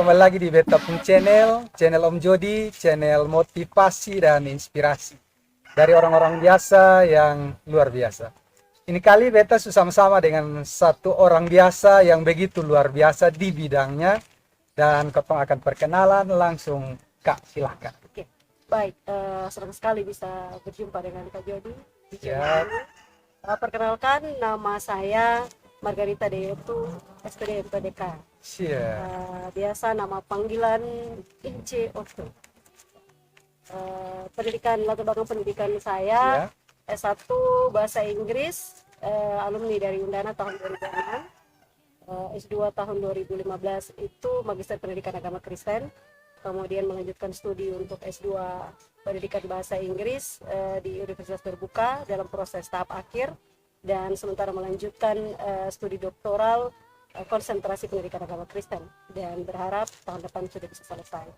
kembali lagi di Beta Pung Channel, channel Om Jody, channel motivasi dan inspirasi dari orang-orang biasa yang luar biasa. Ini kali Beta sama-sama dengan satu orang biasa yang begitu luar biasa di bidangnya, dan Kotong akan perkenalan langsung. Kak, silahkan. Oke, baik. Senang sekali bisa berjumpa dengan Kak Jody di Ya, channel ini. Perkenalkan, nama saya Margarita Deyotu, SPD MPDK. siap. Biasa nama panggilan Ince Otto. Latar belakang pendidikan saya Ya, S1 Bahasa Inggris, alumni dari Undana tahun 2006. S2 tahun 2015 itu Magister Pendidikan Agama Kristen. Kemudian melanjutkan studi untuk S2 Pendidikan Bahasa Inggris di Universitas Terbuka dalam proses tahap akhir, dan sementara melanjutkan studi doktoral konsentrasi pendidikan agama Kristen, dan berharap tahun depan sudah bisa selesai.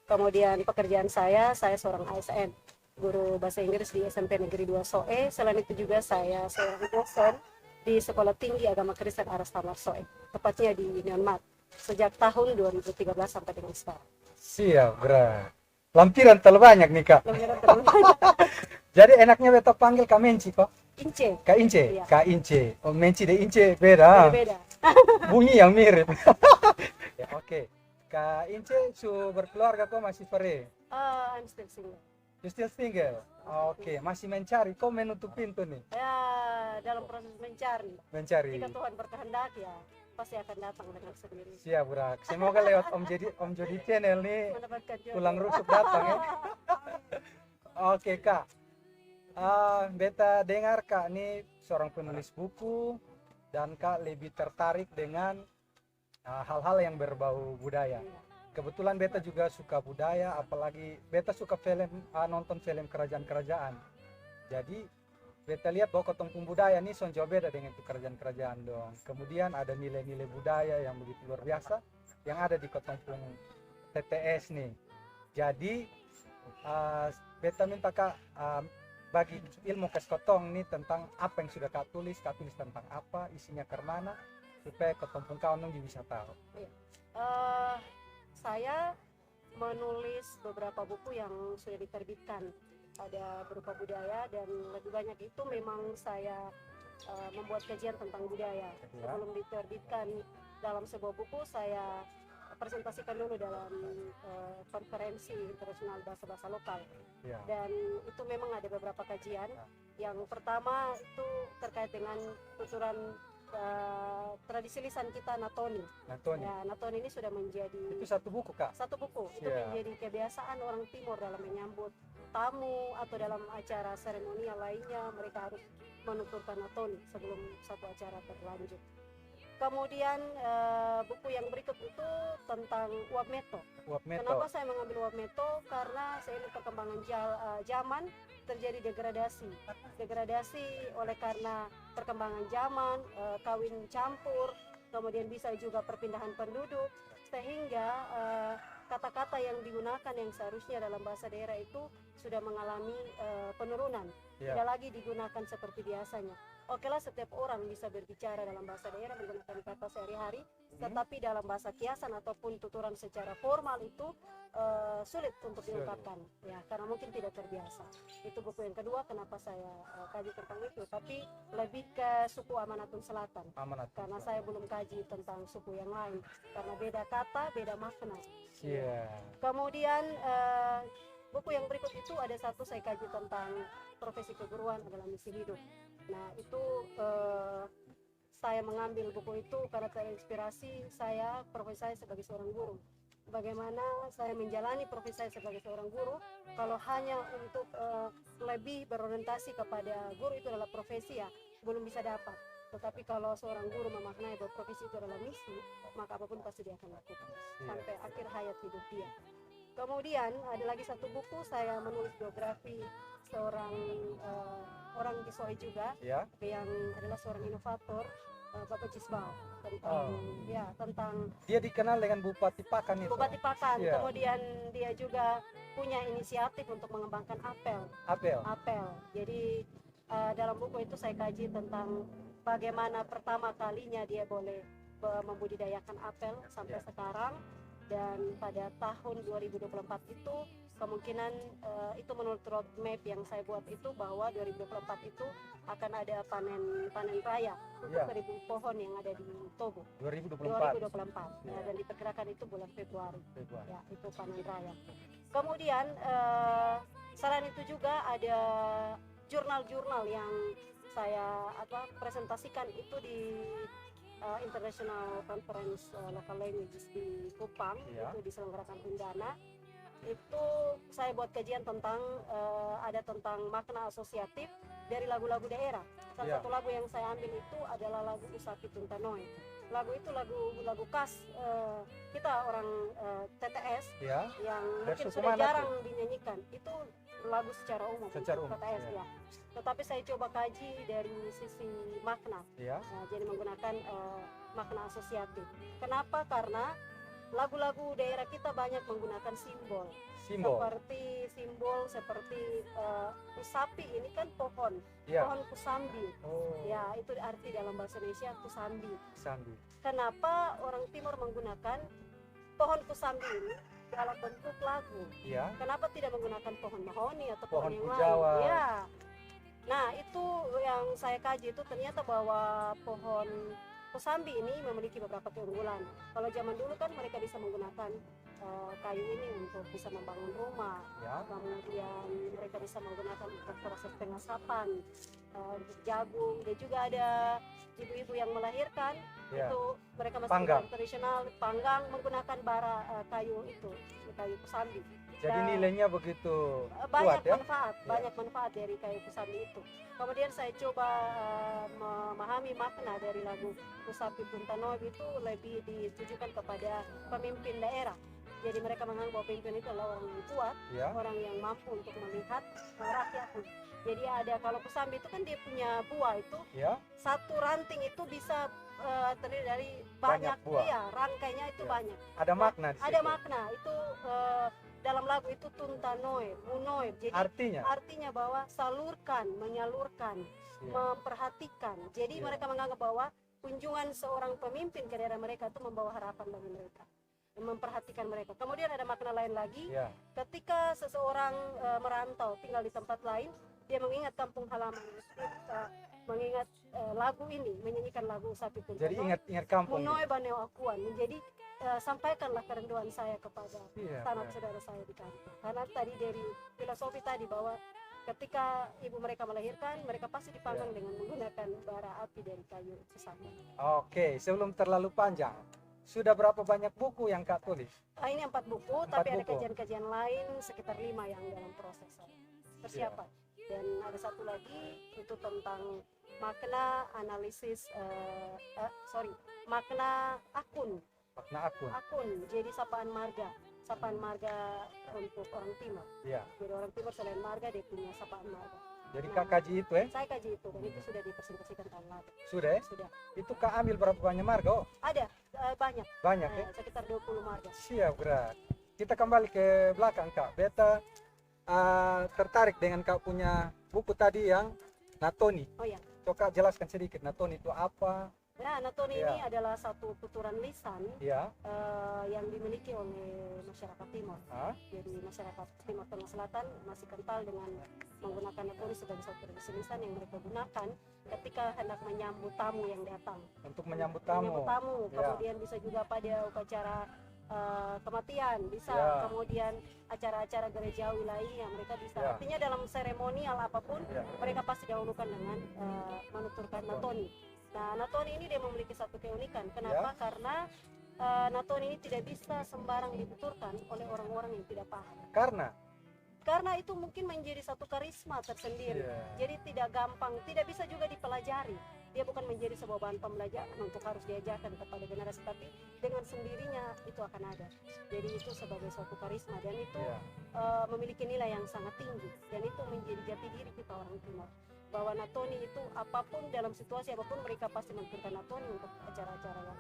Kemudian pekerjaan saya seorang ASN, guru bahasa Inggris di SMP Negeri 2 Soe. Selain itu juga saya seorang dosen di Sekolah Tinggi Agama Kristen Aras Tamar Soe, tepatnya di Myanmar, sejak tahun 2013 sampai dengan sekarang. siap, bro. Lampiran terbanyak nih, Kak. Jadi enaknya Beta panggil Kak Menci kok. Ince. Kak Ince, Iya. Kak Ince. Oh, Menci dan Ince beda. Beda. Bunyi yang mirip. Ya, oke. Kak Ince berkeluarga kok masih pare? I'm still single. You still single? Oke, masih mencari. Kok menutup pintu nih? Ya, dalam proses mencari. Mencari. Jika Tuhan berkehendak, ya pasti akan datang dengan sendiri. Siap, Brak. Semoga lewat Om Jody Channel nih Mendapatkan jodoh. tulang rusuk datang ya. Oke, Kak. Beta dengar Kak nih seorang penulis buku, dan Kak lebih tertarik dengan hal-hal yang berbau budaya. Kebetulan Beta juga suka budaya, apalagi Beta suka film, nonton film kerajaan-kerajaan. Jadi Beta lihat bahwa Kotong budaya nih son jauh beda dengan itu kerajaan-kerajaan dong. Kemudian ada nilai-nilai budaya yang begitu luar biasa yang ada di Kotong TTS nih. Jadi Beta minta Kak bagi ilmu kes Kotong nih tentang apa yang sudah Kak tulis tentang apa, isinya ke mana, supaya Kotong kawan dong bisa tahu. Saya menulis beberapa buku yang sudah diterbitkan, ada berupa budaya, dan lebih banyak itu memang saya membuat kajian tentang budaya. Sebelum diterbitkan dalam sebuah buku, saya presentasikan dulu dalam konferensi internasional bahasa-bahasa lokal. Dan itu memang ada beberapa kajian. Yang pertama itu terkait dengan tuturan tradisi lisan kita, Natoni. Ya, Natoni ini sudah menjadi itu satu buku Kak? Satu buku. Itu menjadi kebiasaan orang Timur dalam menyambut tamu atau dalam acara seremonial lainnya, mereka harus menuturkan Natoni sebelum satu acara berlanjut. Kemudian buku yang berikut itu tentang Uap Meto. Kenapa saya mengambil Uap Meto? Karena seiring perkembangan zaman terjadi degradasi oleh karena perkembangan zaman, kawin campur, kemudian bisa juga perpindahan penduduk, sehingga kata-kata yang digunakan yang seharusnya dalam bahasa daerah itu sudah mengalami penurunan, tidak lagi digunakan seperti biasanya. Okelah, setiap orang bisa berbicara dalam bahasa daerah menggunakan kata sehari-hari, tetapi dalam bahasa kiasan ataupun tuturan secara formal itu sulit untuk diungkapkan, ya, karena mungkin tidak terbiasa. Itu buku yang kedua kenapa saya kaji tentang itu, tapi lebih ke suku Amanatun Selatan. Karena saya belum kaji tentang suku yang lain, karena beda kata, beda makna. Kemudian buku yang berikut itu ada satu saya kaji tentang profesi keguruan adalah misi hidup. Nah, itu saya mengambil buku itu karena terinspirasi profesi saya sebagai seorang guru. Bagaimana saya menjalani profesi saya sebagai seorang guru, kalau hanya untuk lebih berorientasi kepada guru itu adalah profesi, ya belum bisa dapat. Tetapi kalau seorang guru memaknai bahwa profesi itu adalah misi, maka apapun pasti dia akan lakukan sampai akhir hayat hidup dia. Kemudian ada lagi satu buku, saya menulis biografi seorang orang di Soe juga, yang adalah seorang inovator, Bapak Cisbal, tentang dia dikenal dengan Bupati Pakan itu. Bupati Pakan. Kemudian dia juga punya inisiatif untuk mengembangkan apel. Jadi dalam buku itu saya kaji tentang bagaimana pertama kalinya dia boleh membudidayakan apel sampai sekarang, dan pada tahun 2024 itu kemungkinan itu menurut roadmap yang saya buat itu bahwa 2024 itu akan ada panen raya untuk 1.000 pohon yang ada di Togo 2024 dan diperkirakan itu bulan Februari. Ya, itu panen raya. Kemudian selain itu juga ada jurnal-jurnal yang saya presentasikan itu di International Conference Local Languages di Kupang, itu diselenggarakan Undana. Itu saya buat kajian tentang ada tentang makna asosiatif dari lagu-lagu daerah. Salah satu lagu yang saya ambil itu adalah lagu Usapi Tuntanoe. Lagu itu lagu khas kita orang TTS yang mungkin sudah jarang dinyanyikan. Itu lagu secara umum TTS ya. Tetapi saya coba kaji dari sisi makna. Jadi menggunakan makna asosiatif. Kenapa? Karena lagu-lagu daerah kita banyak menggunakan simbol. Seperti usapi ini kan pohon kusambi. Ya, itu arti dalam bahasa Indonesia kusambi. Kenapa orang Timur menggunakan pohon kusambi ini dalam bentuk lagu? Kenapa tidak menggunakan pohon mahoni atau pohon yang lain? Ya. Nah, itu yang saya kaji itu ternyata bahwa pohon kusambi ini memiliki beberapa keunggulan. Kalau zaman dulu kan mereka bisa menggunakan kayu ini untuk bisa membangun rumah, kemudian mereka bisa menggunakan untuk proses pengasapan jagung, dan juga ada ibu-ibu yang melahirkan itu mereka masih tradisional panggang menggunakan bara kayu kusambi. Jadi nilainya begitu banyak kuat, manfaat, banyak manfaat dari kayu kusambi itu. Kemudian saya coba memahami makna dari lagu Usapi Tuntanoe itu lebih ditujukan kepada pemimpin daerah. Jadi mereka menganggap bahwa pemimpin itu adalah orang yang kuat, orang yang mampu untuk melihat rakyatnya. Jadi ada, kalau kusambi itu kan dia punya buah itu, satu ranting itu bisa terdiri dari banyak buah. Rangkainya itu banyak. Ada makna di situ. Ada makna itu dalam lagu itu Tuntanoe, Munoe. Jadi artinya bahwa salurkan, menyalurkan, memperhatikan. Jadi mereka menganggap bahwa kunjungan seorang pemimpin ke daerah mereka itu membawa harapan bagi mereka, memperhatikan mereka. Kemudian ada makna lain lagi, ketika seseorang merantau tinggal di tempat lain, dia mengingat kampung halaman, dia bisa mengingat lagu ini, menyanyikan lagu Usapi Tuntanoe. Jadi ingat kampung. Munoe Baneo Akuan. Jadi sampaikanlah kerinduan saya kepada tanah saudara saya di kampung. Karena tadi dari filosofi tadi bahwa ketika ibu mereka melahirkan, mereka pasti dipanggang dengan menggunakan bara api dari kayu kusambi. Oke, sebelum terlalu panjang, sudah berapa banyak buku yang Kak tulis? Ini 4 buku, tapi ada kajian-kajian lain sekitar 5 yang dalam proses persiapan. Dan ada satu lagi itu tentang makna analisis makna akun. Jadi sapaan marga untuk orang Timur. Jadi orang Timur selain marga dia punya sapaan marga. Jadi Kak kaji itu Saya kaji itu, dan itu sudah dipresentasikan tahun lalu. Sudah? Sudah. Itu Kak ambil berapa banyak marga? Ada, banyak. Banyak ya? Sekitar 20 marga. Siap, berat. Kita kembali ke belakang Kak. Beta tertarik dengan Kak punya buku tadi yang Natoni. Coba jelaskan sedikit, Natoni itu apa? Nah, Natoni ini adalah satu tuturan lisan yang dimiliki oleh masyarakat Timur. Jadi masyarakat Timur Tengah Selatan masih kental dengan menggunakan Natoni sebagai satu tradisi lisan yang mereka gunakan ketika hendak menyambut tamu yang datang. Untuk menyambut tamu. Kemudian bisa juga pada upacara kematian, bisa kemudian acara-acara gerejawi lainnya mereka bisa. Artinya dalam seremonial apapun mereka pasti dahulukan dengan menuturkan Natoni. Nah, Natoni ini dia memiliki satu keunikan. Kenapa? Karena Natoni ini tidak bisa sembarang dituturkan oleh orang-orang yang tidak paham. Karena itu mungkin menjadi satu karisma tersendiri. Jadi tidak gampang, tidak bisa juga dipelajari. Dia bukan menjadi sebuah bahan pembelajaran untuk harus diajarkan kepada generasi, tapi dengan sendirinya itu akan ada. Jadi itu sebagai suatu karisma, dan itu memiliki nilai yang sangat tinggi, dan itu menjadi jati diri kita orang Timur. Bahwa Natoni itu apapun, dalam situasi apapun mereka pasti menuturkan Natoni untuk acara-acara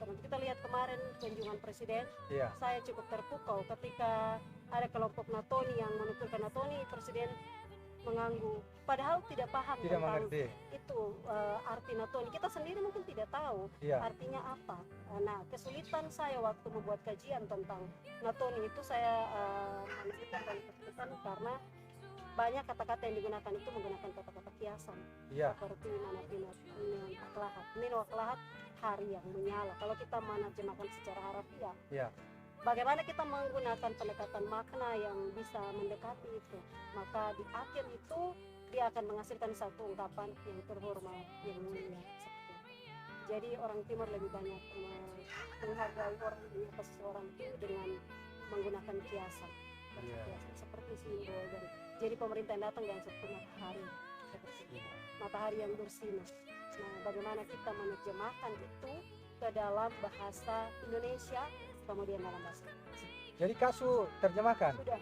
yang kita lihat kemarin kunjungan presiden. Saya cukup terpukau ketika ada kelompok Natoni yang menuturkan Natoni. Presiden mengganggu, padahal tidak paham Tidak tentang mengerti. itu arti natoni. Kita sendiri mungkin tidak tahu Iya. artinya apa. Nah, kesulitan saya waktu membuat kajian tentang natoni itu saya menemukan dan kesulitan karena banyak kata-kata yang digunakan itu menggunakan kata-kata kiasan, Iya. seperti manapinat, aklahat, mino aklahat, hari yang menyala. Kalau kita menerjemahkan secara harafiah, Iya. bagaimana kita menggunakan pendekatan makna yang bisa mendekati itu, maka di akhir itu dia akan menghasilkan satu ungkapan yang terhormat, yang mulia, seperti itu. Jadi orang Timur lebih banyak menghargai orang di atas seseorang itu dengan menggunakan kiasan, Iya. seperti simbol. Dan jadi pemerintah yang datang dan seperti matahari, seperti itu. Matahari yang bersinar. Nah, bagaimana kita menerjemahkan itu ke dalam bahasa Indonesia, kemudian dalam bahasa Indonesia. Jadi Kasu terjemahkan Sudah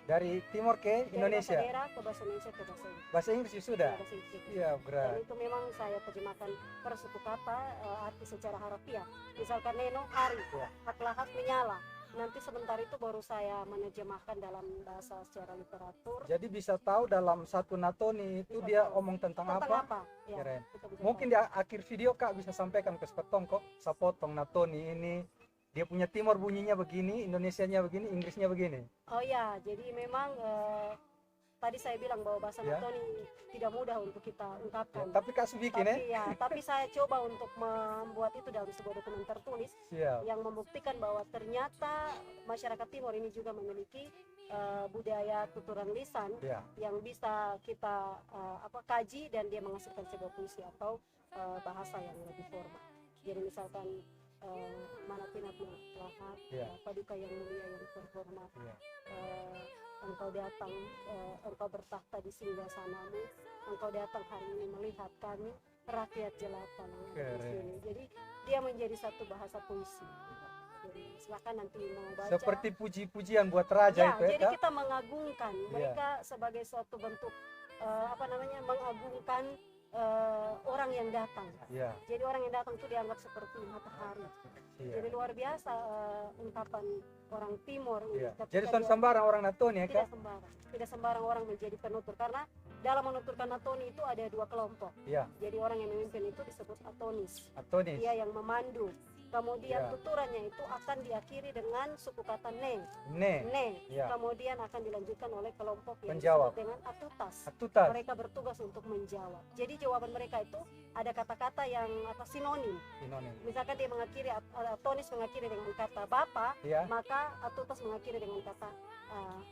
dari Timur ke dari Indonesia. bahasa daerah ke bahasa Indonesia ke bahasa Inggris. Bahasa Inggris sudah. Bahasa Inggris. Iya, Dan berat. itu memang saya terjemahkan per suku kata, arti secara harafiah. Misalkan neno hari, Ya. aklahat menyala. Nanti sebentar itu baru saya menerjemahkan dalam bahasa secara literatur. Jadi bisa tahu dalam satu natoni itu Bisa dia tahu. omong tentang Tentang apa. apa? Ya, Keren. kita bisa Mungkin di akhir video Kak bisa sampaikan ke sepotong kok. Sapotong natoni ini dia punya Timur bunyinya begini, Indonesianya begini, Inggrisnya begini. tahu. Oh ya, jadi memang tadi saya bilang bahwa bahasa Ya. natoni tidak mudah untuk kita Ya, ungkapkan. tapi Kasu bikin Tapi saya coba untuk membuat itu dalam sebuah dokumen tertulis Siap. yang membuktikan bahwa ternyata masyarakat Timur ini juga memiliki budaya tuturan lisan Ya. yang bisa kita kaji dan dia menghasilkan sebuah puisi atau bahasa yang lebih formal. Jadi misalkan mana pinat melahat, Ya. paduka yang mulia yang terhormat, Ya. engkau datang, engkau bertahta di singgasanamu, engkau datang hari ini melihat kami rakyat jelata yang ada di Keren. sini. Jadi dia menjadi satu bahasa puisi. Jadi silakan nanti mau baca. Seperti puji-pujian buat raja Ya, itu ya jadi Kak. kita mengagungkan mereka sebagai suatu bentuk mengagungkan orang yang datang. Iya. Jadi orang yang datang itu dianggap seperti matahari. Iya. Jadi luar biasa ungkapan orang Timur ini. Iya. Ketika Jadi son dia- sembarang orang natoni ya tidak Kak. sembarang, tidak sembarang orang menjadi penutur, karena dalam menuturkan natoni itu ada dua kelompok. Iya. Jadi orang yang memimpin itu disebut atonis, Atonis. dia yang memandu. Kemudian Ya. tuturannya itu akan diakhiri dengan suku kata ne, Ne. Ya. kemudian akan dilanjutkan oleh kelompok yang Penjawab. disebut dengan atutas. Atutas. Mereka bertugas untuk menjawab. Jadi jawaban mereka itu ada kata-kata yang sinonim. Sinonim. Misalkan dia mengakhiri, atonis mengakhiri dengan kata bapak, Ya. maka atutas mengakhiri dengan kata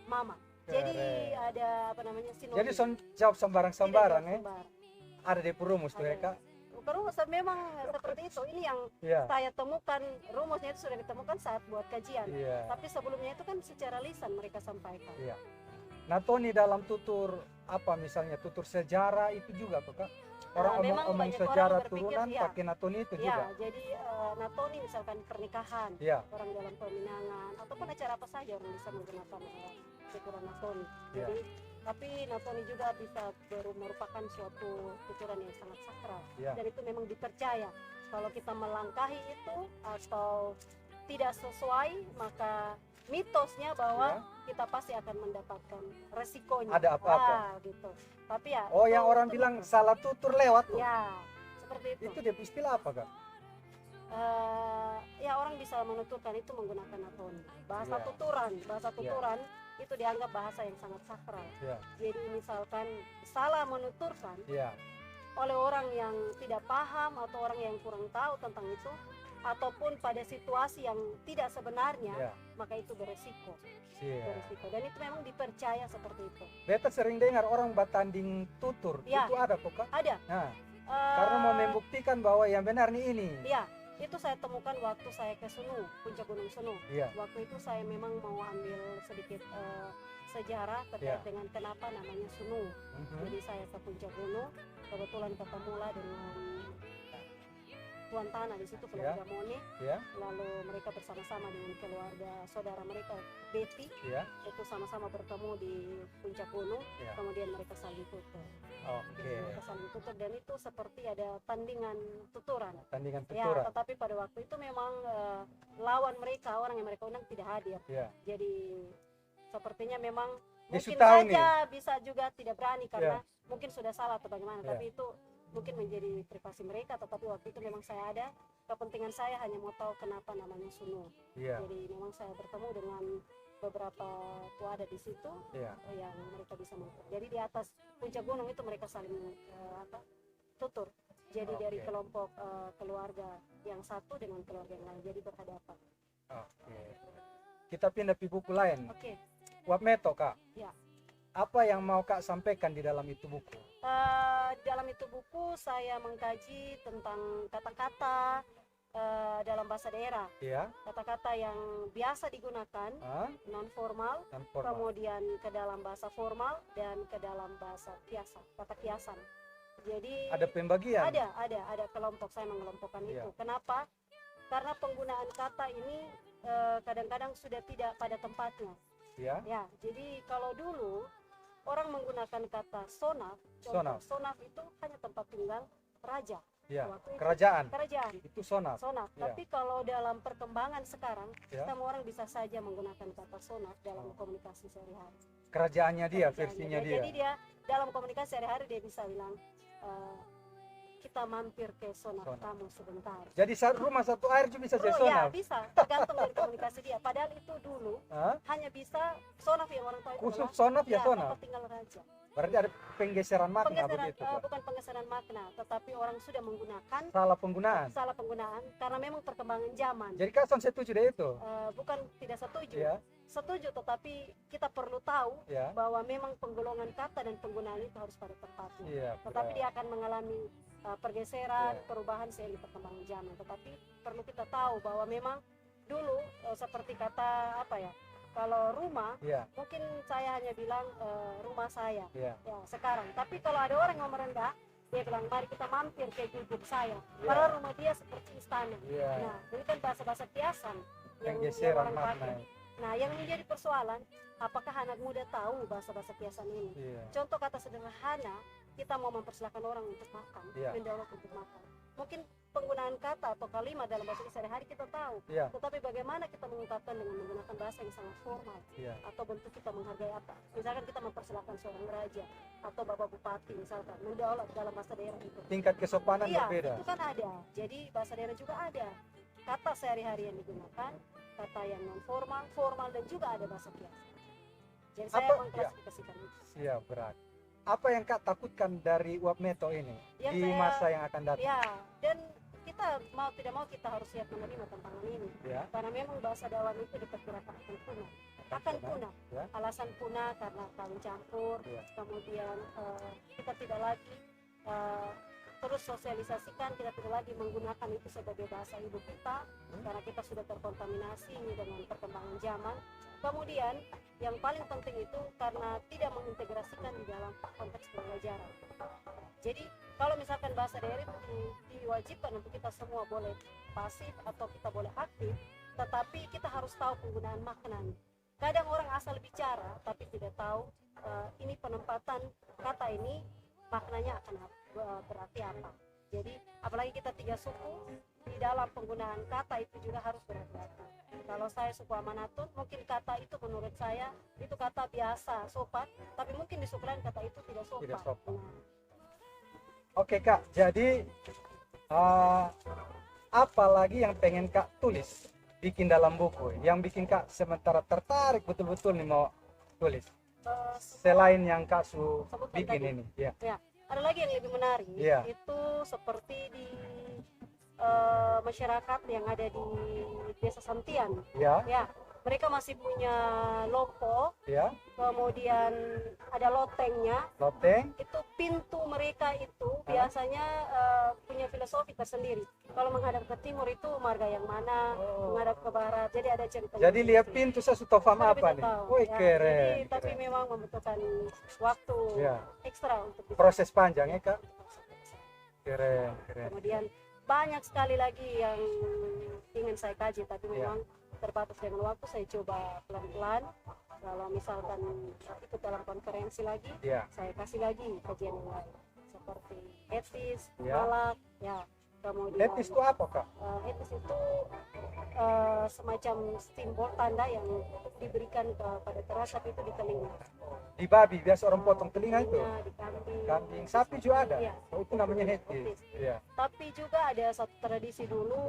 mama. Jadi Keren. ada sinonim. Jadi son jawab sembarang-sembarang Tidak ya. sembarang. Ada di perumus tuh ya Ada. Kak. Rumus memang seperti itu. Ini yang Iya. saya temukan, rumusnya itu sudah ditemukan saat buat kajian. Iya. Tapi sebelumnya itu kan secara lisan mereka sampaikan. Iya. Natoni dalam tutur apa misalnya tutur sejarah itu juga kok Kak. Orang memang omong banyak sejarah orang berpikir, turunan ya. pakai natoni itu Ya, juga. jadi natoni misalkan pernikahan, Iya. orang dalam peminangan ataupun acara apa saja orang bisa menggunakan tuturan natoni. Ya. Jadi tapi natoni juga bisa merupakan suatu tuturan yang sangat sakral. Ya. Dan itu memang dipercaya kalau kita melangkahi itu atau tidak sesuai, maka mitosnya bahwa kita pasti akan mendapatkan resikonya. Ada apa-apa. Gitu. Tapi ya Oh, itu- yang orang itu bilang mitos. salah tutur lewat tuh. Ya, seperti itu. Itu dia istilah apa Kak? Ya orang bisa menuturkan itu menggunakan natoni. Bahasa Ya. tuturan, bahasa Ya. tuturan itu dianggap bahasa yang sangat sakral. Iya. Jadi misalkan salah menuturkan Iya. oleh orang yang tidak paham atau orang yang kurang tahu tentang itu, ataupun pada situasi yang tidak sebenarnya, Iya. maka itu beresiko. Iya. Beresiko. Dan itu memang dipercaya seperti itu. Beta sering dengar orang bertanding tutur. Ya. Itu ada kok Kak. Ada. Nah, eh, karena mau membuktikan bahwa yang benar nih ini. Ya, itu saya temukan waktu saya ke Sunu, puncak Gunung Sunu. Iya. Waktu itu saya memang mau ambil sedikit sejarah terkait Ya. dengan kenapa namanya Sunu. Mhm. Jadi saya ke puncak gunung, kebetulan ketemulah dengan tuan tanah di situ, keluarga Mone. Ya. Lalu mereka bersama-sama dengan keluarga saudara mereka Betty Iya. itu sama-sama bertemu di puncak gunung. Ya. Kemudian mereka saling tutur. Oke. Jadi mereka saling tutur dan itu seperti ada tandingan tuturan. Tandingan Ya, tuturan. tetapi pada waktu itu memang lawan mereka, orang yang mereka undang tidak hadir. Iya. Jadi sepertinya memang Yesus mungkin tahu saja bisa juga tidak berani karena mungkin sudah salah atau bagaimana, Ya. tapi itu mungkin menjadi privasi mereka. Tetapi waktu itu memang saya ada, kepentingan saya hanya mau tahu kenapa namanya Suno. Iya. Jadi memang saya bertemu dengan beberapa tuada di situ Iya. yang mereka bisa mengukur. Jadi di atas puncak gunung itu mereka saling tutur. Jadi Oke. dari kelompok keluarga yang satu dengan keluarga yang lain, jadi berhadapan. Oke. Kita pindah ke buku lain. Oke. Wapmeto, Kak. Ya. Apa yang mau Kak sampaikan di dalam itu buku? Dalam itu buku saya mengkaji tentang kata-kata dalam bahasa daerah, Iya. kata-kata yang biasa digunakan, non formal, Dan formal. kemudian ke dalam bahasa formal dan ke dalam bahasa kiasan, kata kiasan. Jadi Ada pembagian. ada kelompok, saya mengelompokkan Iya. itu. Kenapa? Karena penggunaan kata ini kadang-kadang sudah tidak pada tempatnya. Ya. Ya, jadi kalau dulu orang menggunakan kata sonaf, Sonaf. sonaf itu hanya tempat tinggal raja. Ya. Waktu itu Kerajaan. itu Sonaf. sonaf. Ya. Tapi kalau dalam perkembangan sekarang, Ya. semua orang bisa saja menggunakan kata sonaf dalam komunikasi sehari-hari. Kerajaannya dia, Kerajaannya versinya dia. dia. Jadi dia dalam komunikasi sehari-hari dia bisa bilang kita mampir ke sonaf Sonaf. kamu sebentar. Jadi rumah satu air juga bisa jadi Ya sonaf. bisa, tergantung dari komunikasi dia. Padahal itu dulu Hah? hanya bisa sonaf yang orang tahu itu Khusus adalah sonaf ya ya, sonaf. tempat tinggal raja. Berarti ada penggeseran makna Penggeseran, begitu, Kak. bukan penggeseran makna, tetapi orang sudah menggunakan Salah penggunaan. salah penggunaan karena memang perkembangan zaman. Jadi Kak Son setuju deh itu. Bukan tidak setuju, Ya. setuju, tetapi kita perlu tahu Ya. bahwa memang penggolongan kata dan penggunaan itu harus pada tempatnya. Iya. Tetapi dia akan mengalami pergeseran, Ya. perubahan seiring perkembangan zaman. Tetapi perlu kita tahu bahwa memang dulu seperti kata apa ya? Kalau rumah, Iya. mungkin saya hanya bilang rumah saya. Iya. Ya, sekarang. Tapi kalau ada orang yang mau merendah, dia bilang mari kita mampir ke gubuk saya. Ya. Padahal rumah dia seperti istana. Iya. Nah, ini kan bahasa-bahasa kiasan yang Penggeseran orang makna. pakai. Nah, yang menjadi persoalan, apakah anak muda tahu bahasa-bahasa kiasan ini? Iya. Contoh kata sederhana, kita mau mempersilahkan orang untuk makan, Iya. mendorong untuk makan. Mungkin penggunaan kata atau kalimat dalam bahasa sehari-hari kita tahu, Iya. tetapi bagaimana kita mengungkapkan dengan menggunakan bahasa yang sangat formal Iya. atau bentuk kita menghargai apa? Misalkan kita mempersilahkan seorang raja atau bapak bupati misalkan mendaulat dalam bahasa daerah itu. Tingkat kesopanan Iya, berbeda. itu kan ada. Jadi bahasa daerah juga ada. Kata sehari-hari yang digunakan, kata yang non formal, formal dan juga ada bahasa kiasan. Jadi saya Apa? mengklasifikasikan itu. Siap, berat. Apa yang Kak takutkan dari Wapmeto ini Yang di saya- masa yang akan datang? Ya, dan kita mau tidak mau kita harus siap menerima tantangan ini. Ya. Karena memang bahasa dawan itu diperkirakan akan punah. Akan punah. Ya. Alasan punah karena kawin campur, Ya. kemudian kita tidak lagi terus sosialisasikan, kita tidak lagi menggunakan itu sebagai bahasa ibu kita karena kita sudah terkontaminasi dengan perkembangan zaman. Kemudian yang paling penting itu karena tidak mengintegrasikan di dalam konteks pembelajaran. Jadi kalau misalkan bahasa daerah itu diwajibkan untuk kita semua boleh pasif atau kita boleh aktif, tetapi kita harus tahu penggunaan maknanya. Kadang orang asal bicara tapi tidak tahu ini penempatan kata ini maknanya akan berarti apa. Jadi apalagi kita 3 suku, di dalam penggunaan kata itu juga harus berhati-hati. Kalau saya suku Amanatun, mungkin kata itu menurut saya itu kata biasa, sopan, tapi mungkin di suku lain kata itu tidak sopan. Tidak sopan. Nah, Oke Kak, jadi apa lagi yang pengen Kak tulis, bikin dalam buku, yang bikin Kak sementara tertarik betul-betul nih mau tulis, selain yang Kak Sebutkan bikin tadi. ini? Ya. Ya, ada lagi yang lebih menarik, Iya. itu seperti di masyarakat yang ada di Desa Santian. Ya. Ya, mereka masih punya lopo, Ya. kemudian ada lotengnya. Loteng. Itu pintu mereka itu biasanya punya filosofi tersendiri. Kalau menghadap ke timur itu marga yang mana, Oh. menghadap ke barat. Jadi ada cerita. Jadi lihat pintu saya sudah paham apa nih? Wih keren. Tapi keren. memang membutuhkan waktu Ya. ekstra untuk bisa- Proses panjang ya Kak. Keren, keren. Kemudian banyak sekali lagi yang ingin saya kaji, tapi Ya. memang terbatas dengan waktu. Saya coba pelan-pelan. Kalau misalkan ikut dalam konferensi lagi, Ya. saya kasih lagi kajian yang lain seperti etis, Ya. malak, ya. Kemudian Etis itu apa kak? etis itu semacam simbol tanda yang diberikan kepada terasap itu di telinga. Di babi biasa orang potong telinga itu. Telinga, di kambing. Kambing, sapi juga ada. Iya. Oh, itu namanya etis. Iya. Tapi juga ada satu tradisi dulu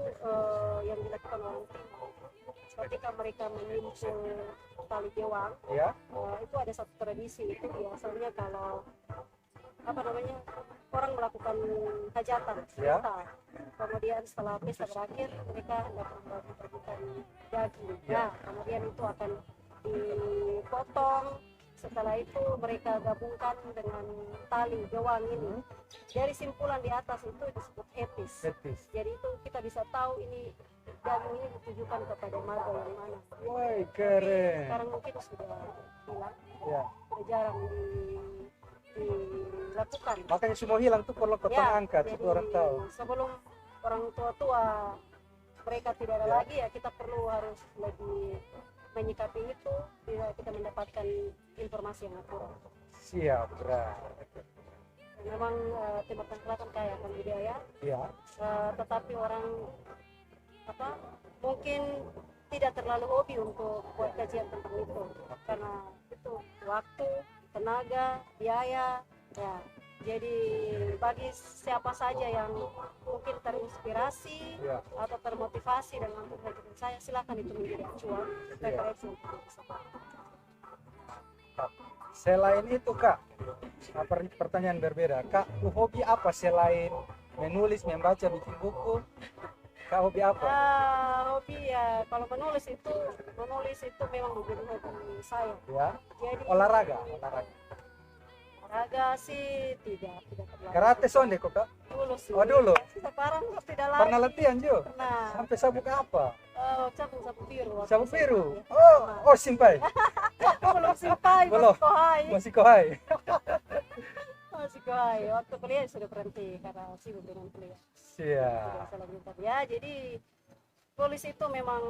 yang dilakukan orang Timur. Ketika mereka menyimpul tali gewang, Iya. itu ada satu tradisi itu biasanya kalau apa namanya orang melakukan hajatan Ya. pesta. Kemudian setelah pesta berakhir mereka hendak membagikan daging. Ya. Nah, kemudian itu akan dipotong. Setelah itu mereka gabungkan dengan tali gewang ini. Dari simpulan di atas itu disebut etis. Etis. Jadi itu kita bisa tahu ini daging ini ditujukan kepada marga yang mana. Woi, Tapi keren. sekarang mungkin sudah hilang, Ya. sudah jarang dilakukan. Makanya semua hilang tuh perlu potong angkat jadi supaya orang tahu. sebelum orang tua-tua mereka tidak ada Ya. lagi ya kita perlu harus lebih menyikapi itu bila kita mendapatkan informasi yang akurat. Siap, berat. Memang Timur Tengah Selatan kaya akan budaya, Ya. tetapi orang mungkin tidak terlalu hobi untuk buat kajian tentang itu karena itu waktu, tenaga, biaya, ya. Jadi bagi siapa saja yang mungkin terinspirasi Ya. atau termotivasi dengan kegiatan saya, silakan itu menjadi acuan referensi untuk bisa. Selain itu kak, pertanyaan berbeda. Kak, hobi apa selain menulis, membaca, bikin buku? Kak, hobi apa? Hobi ya, kalau menulis itu memang menjadi hobi saya. Ya. Jadi Olahraga. olahraga sih tidak terlalu. Karate sonde kok kak? Dulu sih. Oh, dulu? Sekarang tidak lagi. Pernah latihan juga? Pernah. Sampai sabuk apa? Sapu biru. waktu Sabuk SMA, biru. ya. Oh, simpai. Belum simpai, Belum. masih kohai. Masih kohai. Masih kohai. Waktu kuliah sudah berhenti karena sibuk dengan kuliah. Siap. Tidak bisa lanjutkan. Ya, jadi tulis itu memang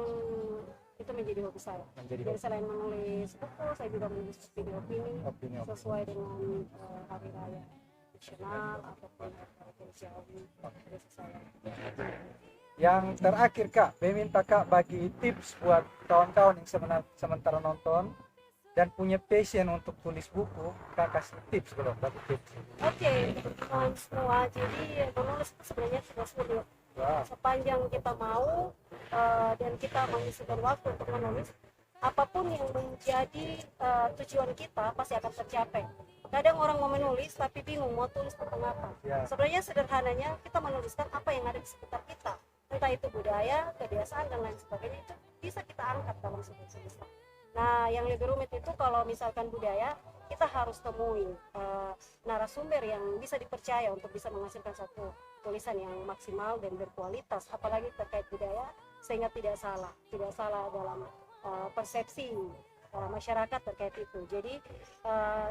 itu menjadi hobi saya. Menjadi Jadi hobi. selain menulis buku, saya juga menulis opini Opini. sesuai dengan hari raya nasional ataupun Jawi biasa saya. Yang terakhir kak, saya minta kak bagi tips buat kawan-kawan yang sementara nonton dan punya passion untuk tulis buku. Kak kasih tips belum? Bagi tips. Oke, teman semua. Jadi menulis itu sebenarnya tidak sulit. Wah. Sepanjang kita mau dan kita mengisikan waktu untuk menulis, apapun yang menjadi tujuan kita pasti akan tercapai. Kadang orang mau menulis tapi bingung mau tulis tentang apa. Ya. Sebenarnya sederhananya kita menuliskan apa yang ada di sekitar kita, entah itu budaya, kebiasaan dan lain sebagainya, itu bisa kita angkat dalam sebuah tulisan. Nah, yang lebih rumit itu kalau misalkan budaya, kita harus temui narasumber yang bisa dipercaya untuk bisa menghasilkan satu tulisan yang maksimal dan berkualitas, apalagi terkait budaya, sehingga tidak salah dalam persepsi masyarakat terkait itu. Jadi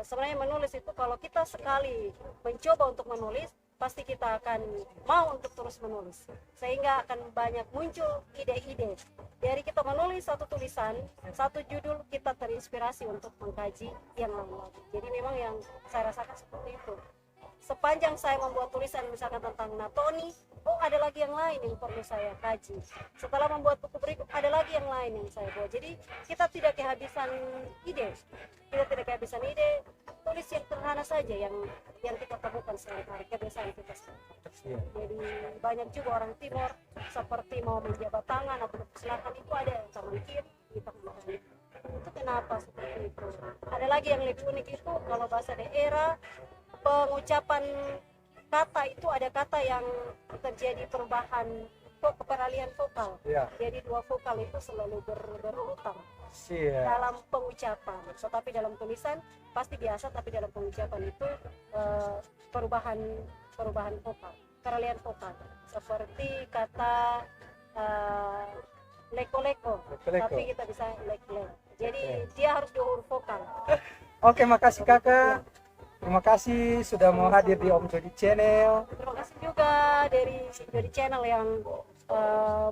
sebenarnya menulis itu kalau kita sekali mencoba untuk menulis, pasti kita akan mau untuk terus menulis, sehingga akan banyak muncul ide-ide. Dari kita menulis satu tulisan, satu judul, kita terinspirasi untuk mengkaji yang lain lagi. Jadi memang yang saya rasakan seperti itu. Sepanjang saya membuat tulisan misalkan tentang Natoni, oh ada lagi yang lain yang perlu saya kaji. Setelah membuat buku berikut, ada lagi yang lain yang saya buat. Jadi kita tidak kehabisan ide. Tulis yang sederhana saja yang kita temukan sehari-hari, kebiasaan kita sehari-hari. Jadi banyak juga orang Timur seperti mau menjabat tangan atau silakan itu ada yang tangan kiri, kita menggunakan itu kenapa seperti itu. Ada lagi yang lebih unik itu kalau bahasa daerah, pengucapan kata itu ada kata yang terjadi perubahan peralihan vokal. Ya. Jadi dua vokal itu selalu berurutan Siap. dalam pengucapan. Tetapi dalam tulisan pasti biasa, tapi dalam pengucapan itu perubahan vokal, peralihan vokal. Seperti kata leko-leko, tapi kita bisa lek-lek. Jadi dia harus dua huruf vokal. Oke, makasih kakak. Terima kasih sudah mau hadir di Om Jody Channel. Terima kasih juga dari channel yang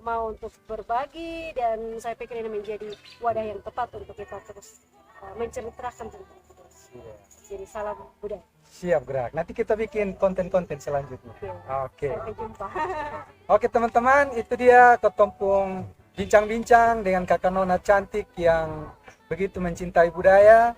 mau untuk berbagi, dan saya pikir ini menjadi wadah yang tepat untuk kita terus menceritakan tentang itu. Jadi salam budaya. Siap gerak. Nanti kita bikin konten-konten selanjutnya. Oke. Sampai jumpa. Oke teman-teman, itu dia Ketompung bincang-bincang dengan Kakak Nona cantik yang begitu mencintai budaya.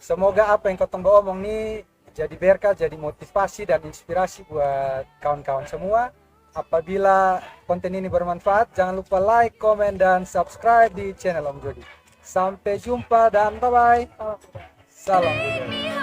Semoga apa yang Kotong bawa omong nih jadi berkah, jadi motivasi dan inspirasi buat kawan-kawan semua. Apabila konten ini bermanfaat, jangan lupa like, komen, dan subscribe di channel Om Jody. Sampai jumpa dan bye-bye. Salam budaya. Salam budaya.